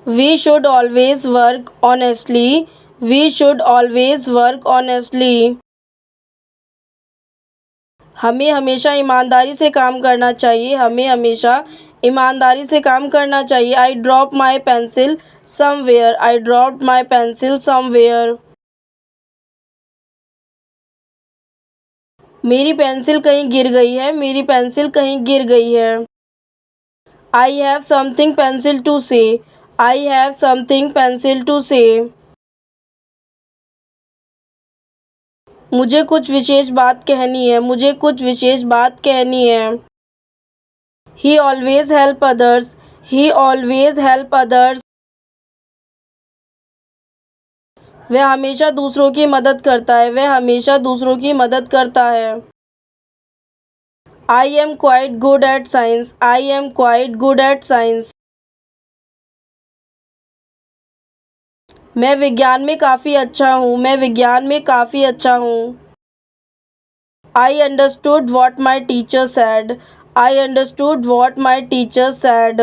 We should always work honestly. We should always work honestly. हमें हमेशा ईमानदारी से काम करना चाहिए. हमें हमेशा ईमानदारी से काम करना चाहिए. I dropped my pencil somewhere. I dropped my pencil somewhere. मेरी पेंसिल कहीं गिर गई है. मेरी पेंसिल कहीं गिर गई है. I have something pencil to say. I have something pencil to say. मुझे कुछ विशेष बात कहनी है. मुझे कुछ विशेष बात कहनी है. He always help others. He always help others. वह हमेशा दूसरों की मदद करता है. वह हमेशा दूसरों की मदद करता है. I am quite good at science. I am quite good at science. मैं विज्ञान में काफ़ी अच्छा हूँ. मैं विज्ञान में काफ़ी अच्छा हूँ. I understood what my teacher said. I understood what my teacher said.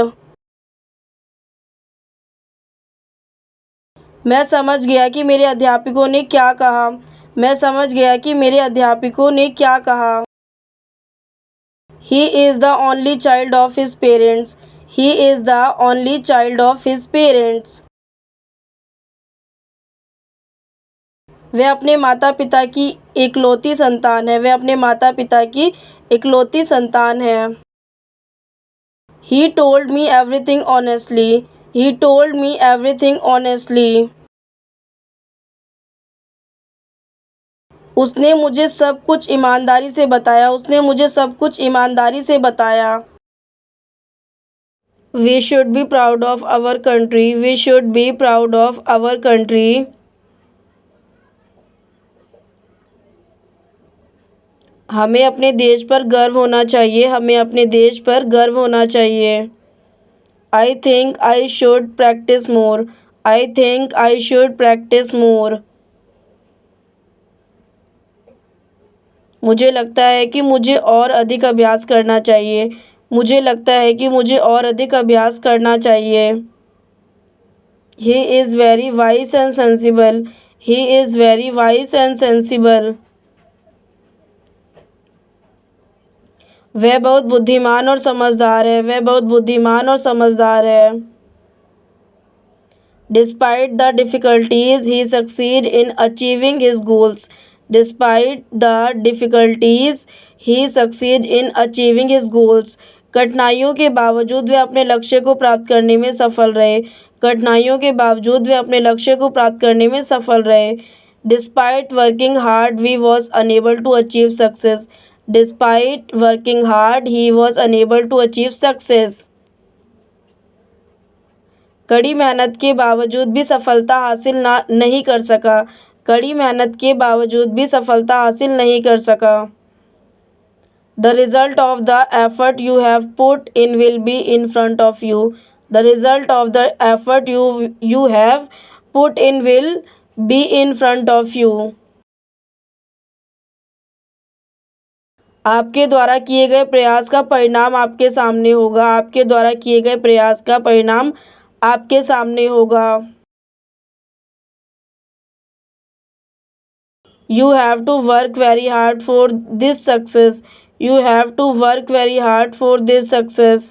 मैं समझ गया कि मेरे अध्यापकों ने क्या कहा. मैं समझ गया कि मेरे अध्यापकों ने क्या कहा. He is the only child of his parents. He is the only child of his parents. वह अपने माता पिता की इकलौती संतान है. वह अपने माता पिता की इकलौती संतान है. He told me everything honestly. He told me everything honestly. उसने मुझे सब कुछ ईमानदारी से बताया. उसने मुझे सब कुछ ईमानदारी से बताया. We should be proud of our country. We should be proud of our country. हमें अपने देश पर गर्व होना चाहिए. हमें अपने देश पर गर्व होना चाहिए. I think I should practice more. I think I should practice more. मुझे लगता है कि मुझे और अधिक अभ्यास करना चाहिए. मुझे लगता है कि मुझे और अधिक अभ्यास करना चाहिए. He is very wise and sensible. He is very wise and sensible. वह बहुत बुद्धिमान और समझदार है. वह बहुत बुद्धिमान और समझदार है. Despite the difficulties, he succeed in achieving his goals. Despite the difficulties, he succeed in achieving his goals. कठिनाइयों के बावजूद वे अपने लक्ष्य को प्राप्त करने में सफल रहे. कठिनाइयों के बावजूद वे अपने लक्ष्य को प्राप्त करने में सफल रहे. Despite working hard, he was unable to achieve success. Despite working hard, he was unable to achieve success. कड़ी मेहनत के बावजूद भी सफलता हासिल नहीं कर सका. कड़ी मेहनत के बावजूद भी सफलता हासिल नहीं कर सका. The result of the effort you have put in will be in front of you. The result of the effort you have put in will be in front of you. आपके द्वारा किए गए प्रयास का परिणाम आपके सामने होगा. आपके द्वारा किए गए प्रयास का परिणाम आपके सामने होगा. You have to work very hard for this success. You have to work very hard for this success.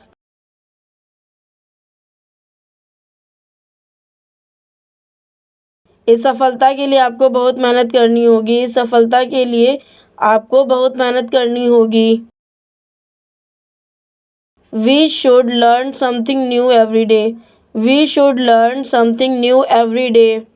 इस सफलता के लिए आपको बहुत मेहनत करनी होगी. इस सफलता के लिए आपको बहुत मेहनत करनी होगी. We should learn something new every day. We should learn something new every day.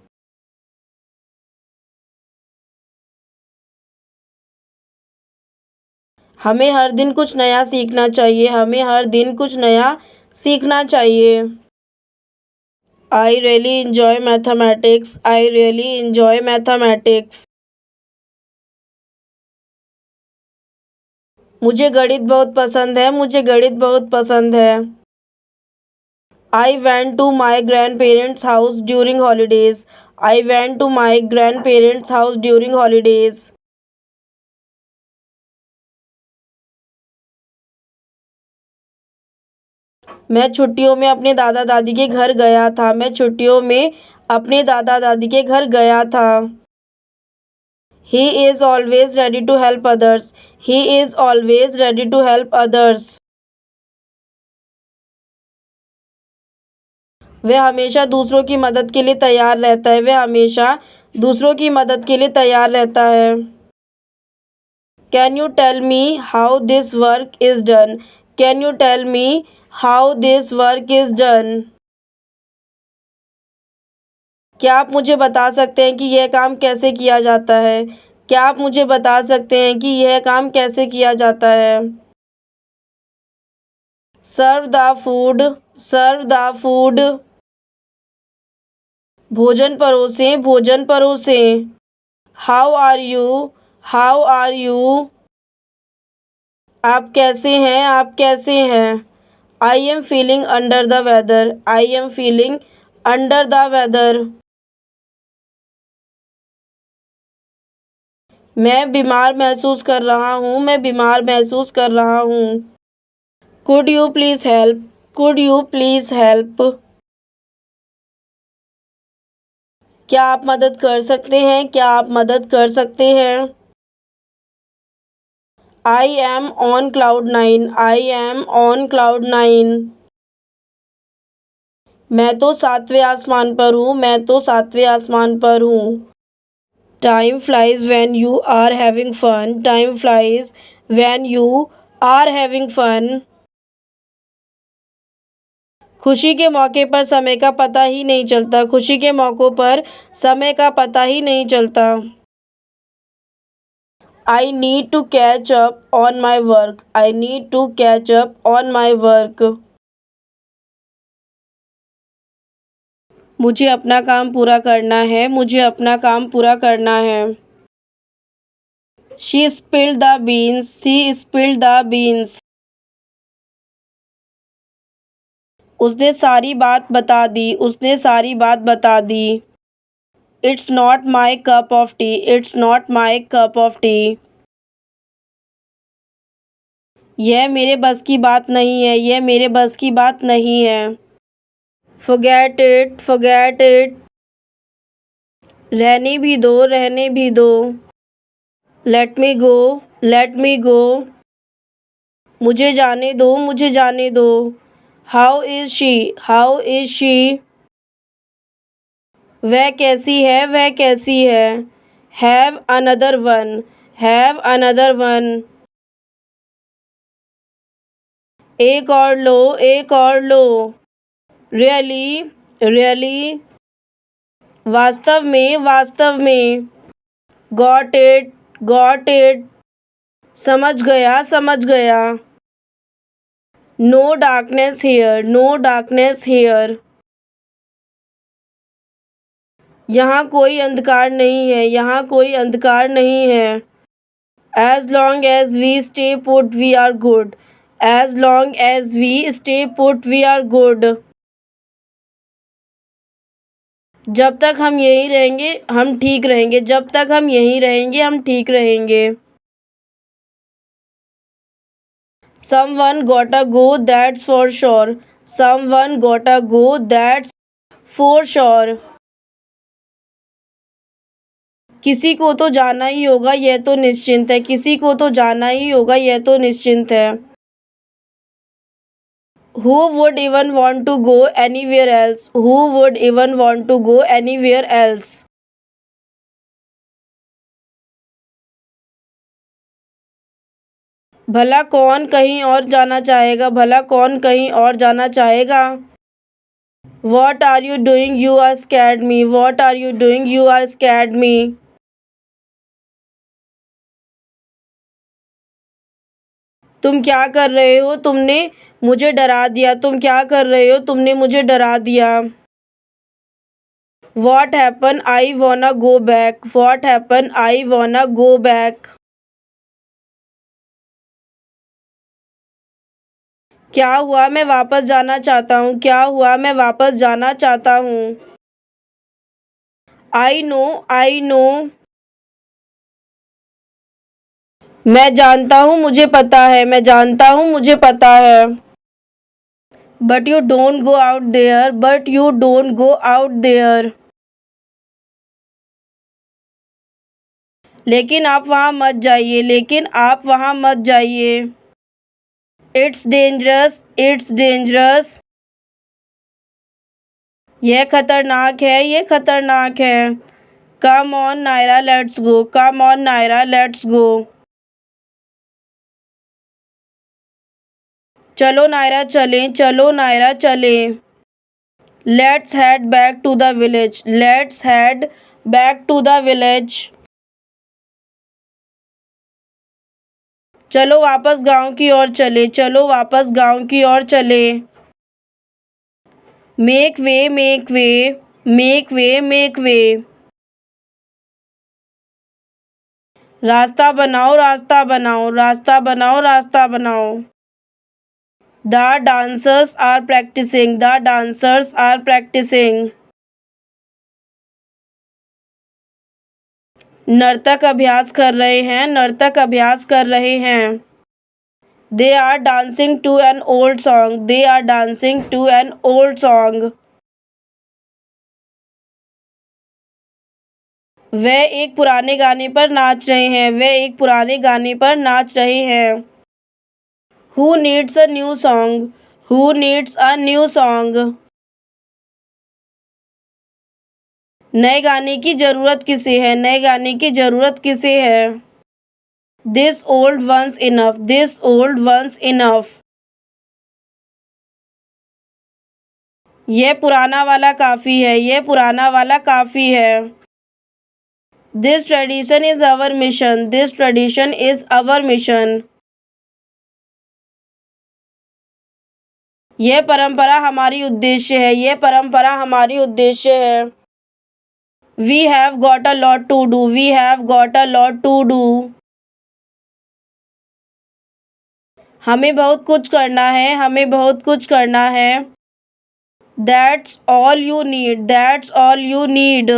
हमें हर दिन कुछ नया सीखना चाहिए. हमें हर दिन कुछ नया सीखना चाहिए. I really enjoy mathematics. I really enjoy mathematics. मुझे गणित बहुत पसंद है. मुझे गणित बहुत पसंद है. I went to my grandparents' house during holidays. I went to my grandparents' house during holidays. मैं छुट्टियों में अपने दादा दादी के घर गया था। मैं छुट्टियों में अपने दादा दादी के घर गया था। He is always ready to help others. He is always ready to help others. वह हमेशा दूसरों की मदद के लिए तैयार रहता है। वह हमेशा दूसरों की मदद के लिए तैयार रहता है। Can you tell me how this work is done? Can you tell me how this work is done? क्या आप मुझे बता सकते हैं कि यह काम कैसे किया जाता है? क्या आप मुझे बता सकते हैं कि यह काम कैसे किया जाता है? Serve the food, serve the food. भोजन परोसें, भोजन परोसें। How are you, how are you. आप कैसे हैं, आप कैसे हैं? I am feeling under the weather, I am feeling under the weather. मैं बीमार महसूस कर रहा हूँ, मैं बीमार महसूस कर रहा हूँ। Could you please help, could you please help. क्या आप मदद कर सकते हैं, क्या आप मदद कर सकते हैं? I M on cloud nine, I am on cloud nine. मैं तो 7वें आसमान पर हूँ, मैं तो 7वें आसमान पर हूँ। Time flies when you are having fun, time flies when you are having fun. खुशी के मौके पर समय का पता ही नहीं चलता, खुशी के मौक़ों पर समय का पता ही नहीं चलता। I need to catch up on my work, I need to catch up on my work. मुझे अपना काम पूरा करना है, मुझे अपना काम पूरा करना है। She spilled the beans, she spilled the beans. उसने सारी बात बता दी, उसने सारी बात बता दी। It's not my cup of tea, it's not my cup of tea. यह मेरे बस की बात नहीं है, यह मेरे बस की बात नहीं है। forget it, forget it। रहने भी दो, रहने भी दो। let me go, let me go। मुझे जाने दो, मुझे जाने दो। how is she, how is she। वह कैसी है, वह कैसी है। have another one, have another one। एक और लो, एक और लो। really, really। वास्तव में, वास्तव में। got it, got it। समझ गया, समझ गया। No darkness here, no darkness here. यहाँ कोई अंधकार नहीं है, यहाँ कोई अंधकार नहीं है। As long as we stay put we are good, as long as we stay put we are good. जब तक हम यहीं रहेंगे हम ठीक रहेंगे, जब तक हम यहीं रहेंगे हम ठीक रहेंगे। Someone gotta go, that's for sure, someone gotta go, that's for sure। किसी को तो जाना ही होगा, यह तो निश्चिंत है, किसी को तो जाना ही होगा, यह तो निश्चिंत है। Who would even want to go anywhere else, who would even want to go anywhere else। भला कौन कहीं और जाना चाहेगा, भला कौन कहीं और जाना चाहेगा। What are you doing, you are scared me, what are you doing, you are scared me। तुम क्या कर रहे हो, तुमने मुझे डरा दिया, तुम क्या कर रहे हो, तुमने मुझे डरा दिया। What happened, I wanna go back, what happened, I wanna go back। क्या हुआ, मैं वापस जाना चाहता हूँ, क्या हुआ, मैं वापस जाना चाहता हूँ। I know, I know। मैं जानता हूँ, मुझे पता है, मैं जानता हूँ, मुझे पता है। But you don't go out there, but you don't go out there. लेकिन आप वहाँ मत जाइए, लेकिन आप वहाँ मत जाइए। It's dangerous, it's dangerous. यह खतरनाक है, यह खतरनाक है। Come on Naira let's go, come on Naira let's go. चलो नायरा चलें, चलो नायरा चलें। Let's head back to the village, let's head back to the village. चलो वापस गांव की ओर चले, चलो वापस गांव की ओर चले। Make way, make way, make way, make way. रास्ता बनाओ, रास्ता बनाओ, रास्ता बनाओ, रास्ता बनाओ। The dancers are practising, the dancers are practising. नर्तक अभ्यास कर रहे हैं, नर्तक अभ्यास कर रहे हैं। They are dancing to an old song, they are dancing to an old song. वे एक पुराने गाने पर नाच रहे हैं, वे एक पुराने गाने पर नाच रहे हैं। Who needs a new song, who needs a new song. नए गाने की ज़रूरत किसे है, नए गाने की ज़रूरत किसे है। This old ones enough, this old ones enough. यह पुराना वाला काफ़ी है, यह पुराना वाला काफ़ी है। This tradition is our mission, this tradition is our mission. यह परंपरा हमारी उद्देश्य है, यह परंपरा हमारी उद्देश्य है। We have got a lot to do, we have got a lot to do. हमें बहुत कुछ करना है, हमें बहुत कुछ करना है। That's all you need, that's all you need.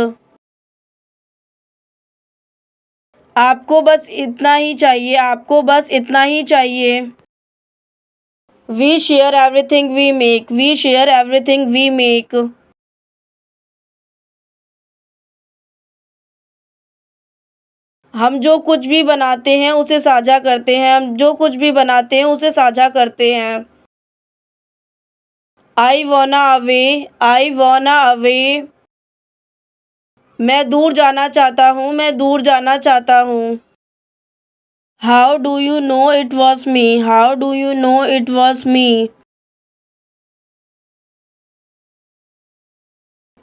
आपको बस इतना ही चाहिए, आपको बस इतना ही चाहिए। We share everything we make, we share everything we make. हम जो कुछ भी बनाते हैं उसे साझा करते हैं, हम जो कुछ भी बनाते हैं उसे साझा करते हैं। आई वॉना अवे, आई वॉना अवे। मैं दूर जाना चाहता हूँ, मैं दूर जाना चाहता हूँ। How do you know it was me, how do you know it was me.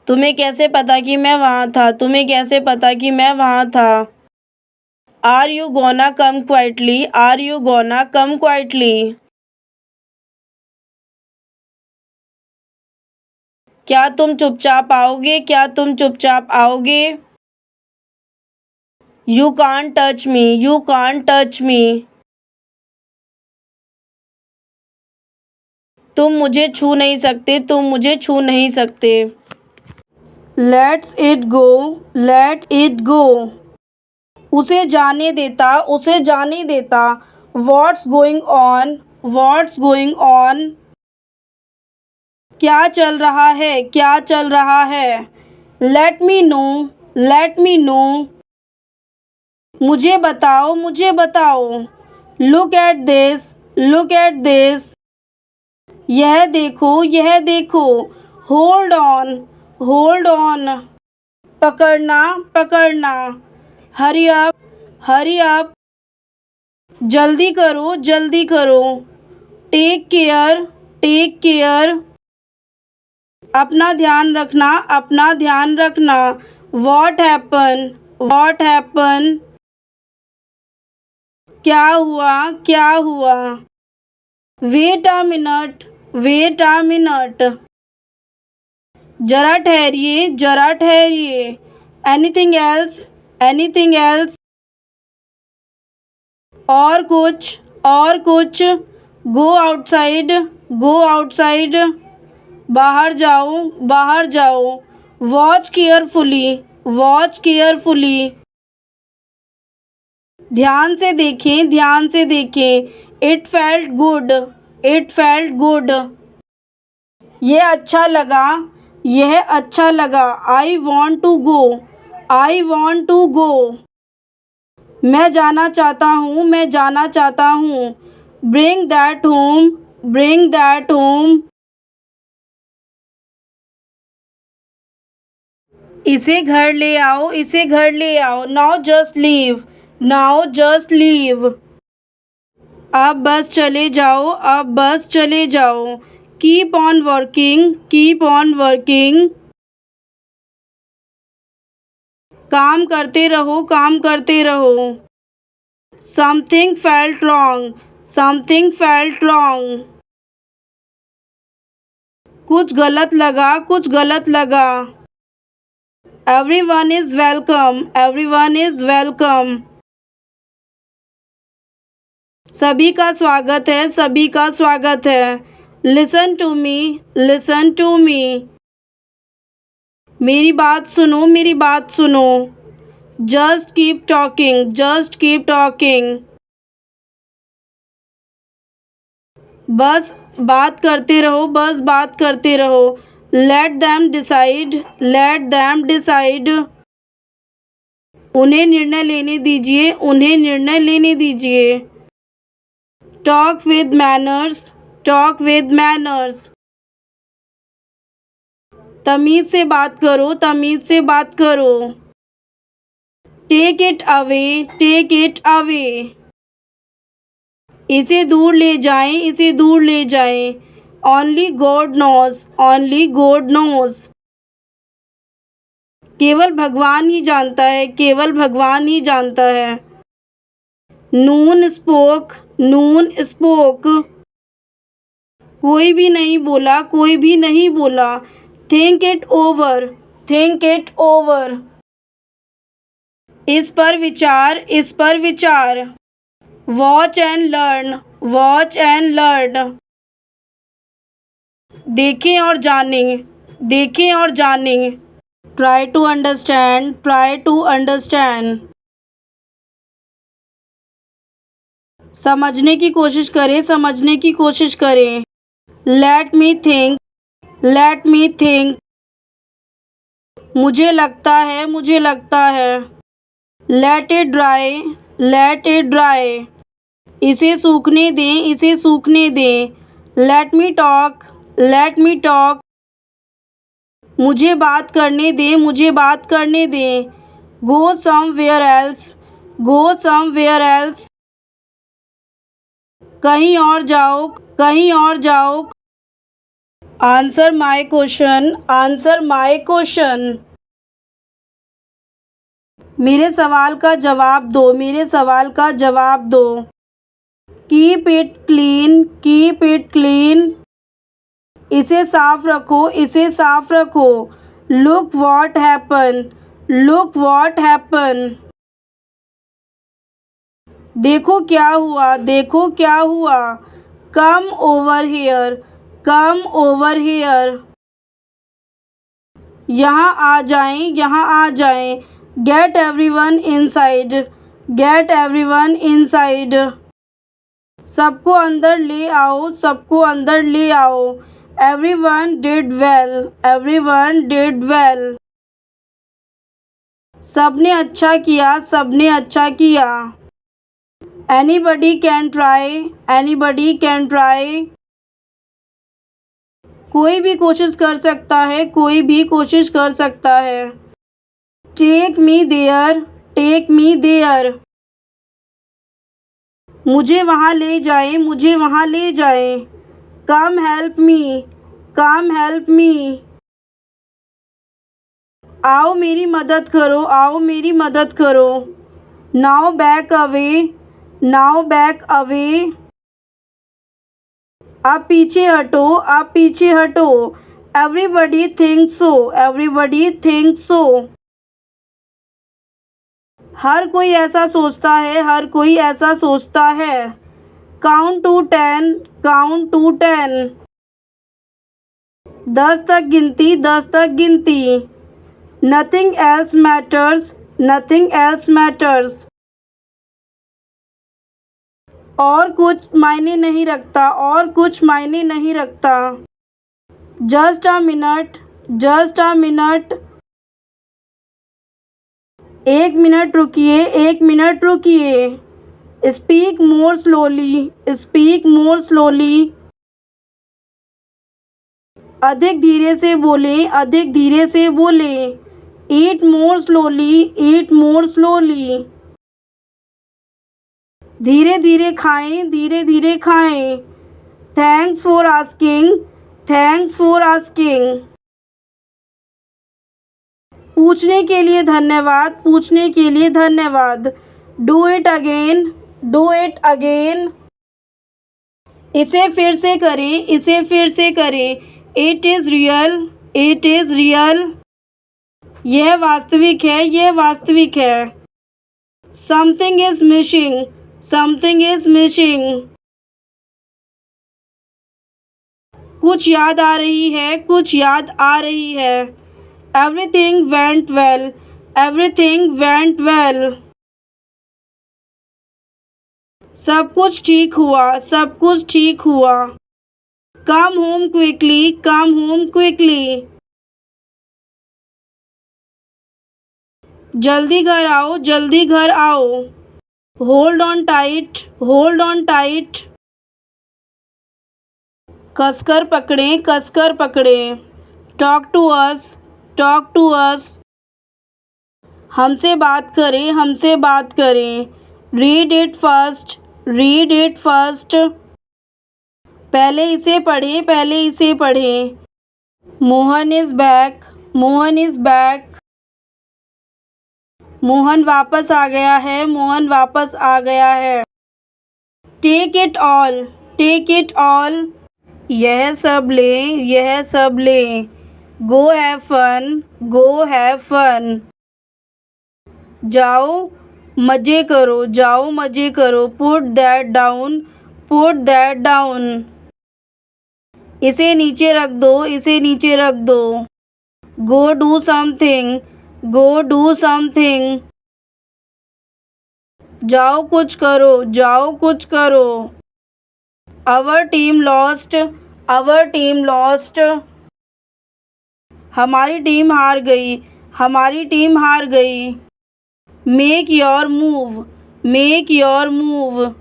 तुम्हें कैसे पता कि मैं वहाँ था, तुम्हें कैसे पता कि मैं वहाँ था। Are you gonna come quietly, are you gonna come quietly. क्या तुम चुपचाप आओगे, क्या तुम चुपचाप आओगे। You can't touch me, you can't touch me. तुम मुझे छू नहीं सकते, तुम मुझे छू नहीं सकते। Let's it go, let it go. उसे जाने देता, उसे जाने देता। What's going on, what's going on. क्या चल रहा है, क्या चल रहा है। Let me know, let me know. मुझे बताओ, मुझे बताओ। Look at this, look at this. यह देखो, यह देखो। Hold on, hold on. पकड़ना, पकड़ना। Hurry up, hurry up. जल्दी करो, जल्दी करो। Take care, take care. अपना ध्यान रखना, अपना ध्यान रखना। What happen, what happen. क्या हुआ, क्या हुआ। Wait a minute, wait a minute. जरा ठहरिए, जरा ठहरिए। Anything else, anything else. और कुछ, और कुछ। Go outside, go outside. बाहर जाओ, बाहर जाओ। Watch carefully, watch carefully. ध्यान से देखें, ध्यान से देखें। It felt good, it felt good. ये अच्छा लगा, यह अच्छा लगा। I want to go, I want to go. मैं जाना चाहता हूँ, मैं जाना चाहता हूँ। Bring that home, bring that home. इसे घर ले आओ, इसे घर ले आओ। Now just leave, now just leave. अब बस चले जाओ, अब बस चले जाओ। Keep on working, keep on working. काम करते रहो, काम करते रहो। Something felt wrong, something felt wrong. कुछ गलत लगा, कुछ गलत लगा। Everyone is welcome, everyone is welcome। सभी का स्वागत है, सभी का स्वागत है। Listen to me, listen to me। मेरी बात सुनो, मेरी बात सुनो। Just keep talking, just keep talking। बस बात करते रहो, बस बात करते रहो। Let them decide, let them decide। उन्हें निर्णय लेने दीजिए, उन्हें निर्णय लेने दीजिए। Talk with manners, talk with manners. तमीज़ से बात करो, तमीज़ से बात करो। Take it away, take it away. इसे दूर ले जाएं, इसे दूर ले जाएं। Only God knows, only God knows. केवल भगवान ही जानता है, केवल भगवान ही जानता है। None spoke, none spoke. कोई भी नहीं बोला, कोई भी नहीं बोला। Think it over, think it over. इस पर विचार, इस पर विचार। Watch and learn, watch and learn. देखें और जानें, देखें और जानें। Try to understand, try to understand. समझने की कोशिश करें, समझने की कोशिश करें। Let me think, let me think. मुझे लगता है, मुझे लगता है। Let it dry, late it dry. इसे सूखने दें, इसे सूखने दें। Let me talk, let me talk. मुझे बात करने दें, मुझे बात करने दें। Go somewhere else, go somewhere else. कहीं और जाओ, कहीं और जाओ। Answer my question, answer my question. मेरे सवाल का जवाब दो, मेरे सवाल का जवाब दो। Keep it clean, keep it clean. इसे साफ रखो, इसे साफ रखो। Look what happen, look what happen. देखो क्या हुआ, देखो क्या हुआ। Come over here, come over here. यहाँ आ जाएं, यहाँ आ जाएं। Get everyone inside, get everyone inside. सबको अंदर ले आओ, सबको अंदर ले आओ। Everyone did well, everyone did well. सबने अच्छा किया, सबने अच्छा किया। Anybody can try, anybody can try. कोई भी कोशिश कर सकता है, कोई भी कोशिश कर सकता है। Take me there, take me there. मुझे वहाँ ले जाएं, मुझे वहाँ ले जाएं। Come help me, come help me. आओ मेरी मदद करो, आओ मेरी मदद करो। Now back away, now back away. अब पीछे हटो, अब पीछे हटो। Everybody thinks so, everybody thinks so. हर कोई ऐसा सोचता है, हर कोई ऐसा सोचता है। Count to 10, count to 10। 10 तक गिनती, 10 तक गिनती। Nothing else matters, nothing else matters. और कुछ मायने नहीं रखता, और कुछ मायने नहीं रखता। Just a minute, just a minute. 1 minute रुकिए, 1 मिनट रुकिए। Speak more slowly, speak more slowly. अधिक धीरे से बोलें, अधिक धीरे से बोलें। ईट मोर स्लोली, ईट मोर स्लोली। धीरे धीरे खाएं, धीरे धीरे खाएं। Thanks for asking, thanks for asking. पूछने के लिए धन्यवाद, पूछने के लिए धन्यवाद। Do it again, do it again. इसे फिर से करें, इसे फिर से करें। It is real, it is real. यह वास्तविक है, यह वास्तविक है। Something is missing, something is missing. कुछ याद आ रही है, कुछ याद आ रही है। Everything went well, everything went well. सब कुछ ठीक हुआ, सब कुछ ठीक हुआ। Come home quickly, come home quickly. जल्दी घर आओ, जल्दी घर आओ। Hold on tight, hold on tight. कसकर पकड़ें, कसकर पकड़ें। Talk to us, talk to us. हमसे बात करें, हमसे बात करें। Read it first, read it first. पहले इसे पढ़ें, पहले इसे पढ़ें। Mohan is back, Mohan is back. Mohan वापस आ गया है, मोहन वापस आ गया है। Take it all, take it all. यह सब लें, यह सब लें। Go have fun, go have fun. जाओ मज़े करो, जाओ मज़े करो। Put that down, put that down. इसे नीचे रख दो, इसे नीचे रख दो। Go do something, go do something. जाओ कुछ करो, जाओ कुछ करो। Our team lost, our team lost. हमारी टीम हार गई, हमारी टीम हार गई। Make your move, make your move.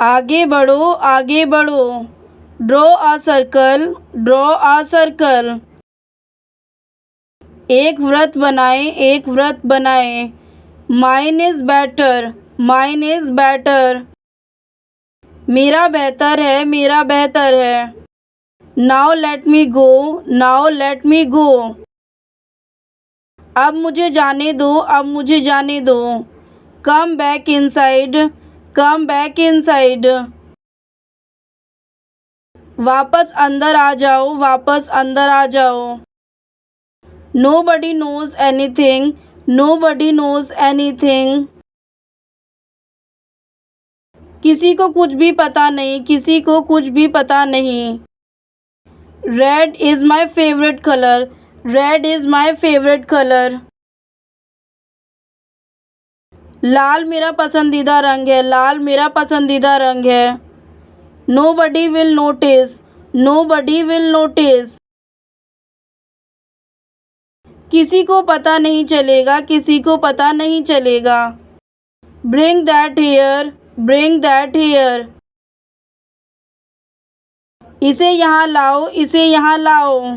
आगे बढ़ो, आगे बढ़ो। Draw a circle, draw a circle. एक व्रत बनाएं, एक व्रत बनाएं। Mine is better, mine is better. मेरा बेहतर है, मेरा बेहतर है। नाउ लेट मी गो, नाउ लेट मी गो। अब मुझे जाने दो, अब मुझे जाने दो। Come back inside, come back inside. वापस अंदर आ जाओ, वापस अंदर आ जाओ। Nobody knows anything, nobody knows anything। किसी को कुछ भी पता नहीं, किसी को कुछ भी पता नहीं। Red is my favorite color, red is my favorite color। लाल मेरा पसंदीदा रंग है, लाल मेरा पसंदीदा रंग है। Nobody will notice, nobody will notice। किसी को पता नहीं चलेगा, किसी को पता नहीं चलेगा। Bring that here, bring that here। इसे यहाँ लाओ, इसे यहाँ लाओ।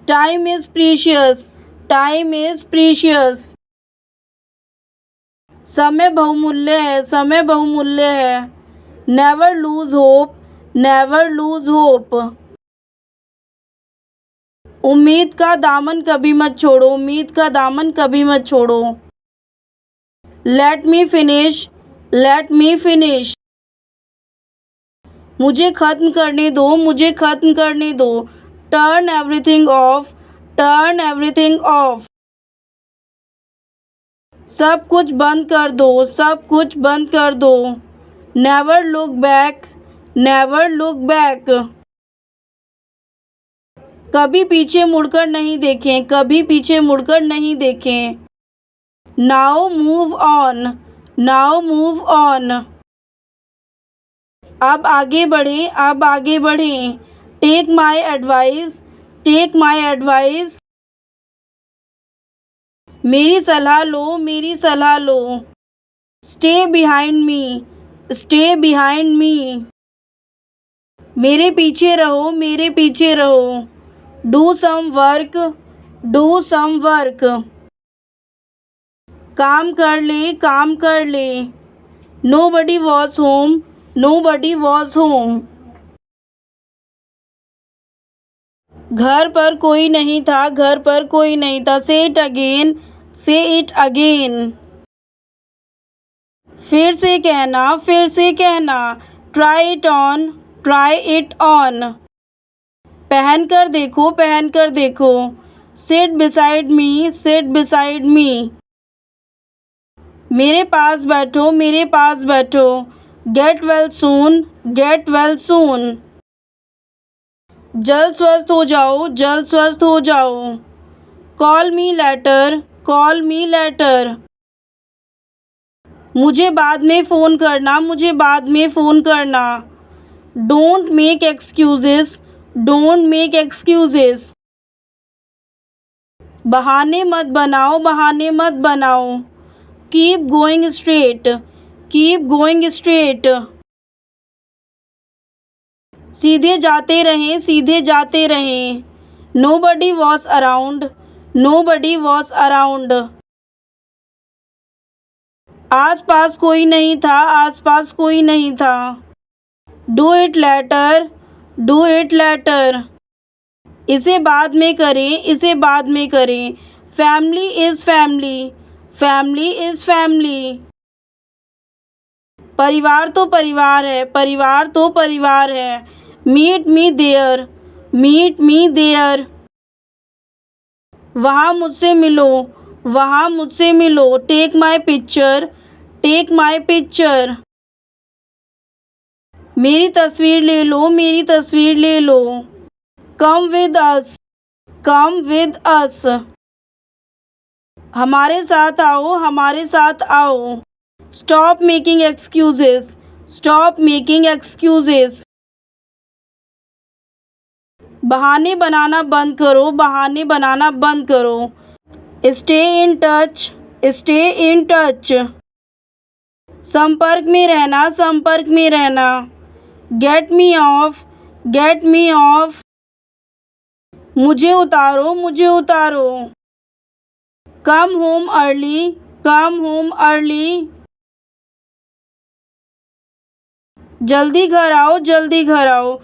Time is precious, time is precious. समय बहुमूल्य है, समय बहुमूल्य है। Never lose hope, never lose hope. उम्मीद का दामन कभी मत छोड़ो, उम्मीद का दामन कभी मत छोड़ो। Let me finish, let me finish. मुझे ख़त्म करने दो, मुझे ख़त्म करने दो। Turn everything of, turn everything of. सब कुछ बंद कर दो, सब कुछ बंद कर दो। Never look back, never look back. कभी पीछे मुड़कर नहीं देखें, कभी पीछे मुड़कर नहीं देखें। Now move on, now move on. अब आगे बढ़ें, अब आगे बढ़ें। Take my advice, take my advice. मेरी सलाह लो, मेरी सलाह लो। Stay behind me, stay behind me. मेरे पीछे रहो, मेरे पीछे रहो। Do some work, do some work. काम कर ले, काम कर ले। Nobody was home, nobody was home। घर पर कोई नहीं था, घर पर कोई नहीं था। Say it again, say it again। फिर से कहना, फिर से कहना। Try it on, try it on। पहन कर देखो, पहन कर देखो। Sit beside me, sit beside me। मेरे पास बैठो, मेरे पास बैठो। Get well soon, get well soon। जल्द स्वस्थ हो जाओ, जल्द स्वस्थ हो जाओ। Call me later, call me later। मुझे बाद में फ़ोन करना, मुझे बाद में फ़ोन करना। Don't make excuses, don't make excuses। बहाने मत बनाओ, बहाने मत बनाओ। Keep going straight, keep going straight। सीधे जाते रहें, सीधे जाते रहें। Nobody was around, nobody was around। आस पास कोई नहीं था, आस पास कोई नहीं था। Do it later, do it later। इसे बाद में करें, इसे बाद में करें। Family is family, family is family। परिवार तो परिवार है, परिवार तो परिवार है। Meet me there, meet me there। वहाँ मुझसे मिलो, वहाँ मुझसे मिलो। Take my picture, take my picture। मेरी तस्वीर ले लो, मेरी तस्वीर ले लो। Come with us, come with us। हमारे साथ आओ, हमारे साथ आओ। Stop making excuses, stop making excuses। बहाने बनाना बंद करो, बहाने बनाना बंद करो। Stay in touch, stay in touch। संपर्क में रहना, संपर्क में रहना। Get me off, get me off। मुझे उतारो, मुझे उतारो। Come home early, come home early। जल्दी घर आओ, जल्दी घर आओ।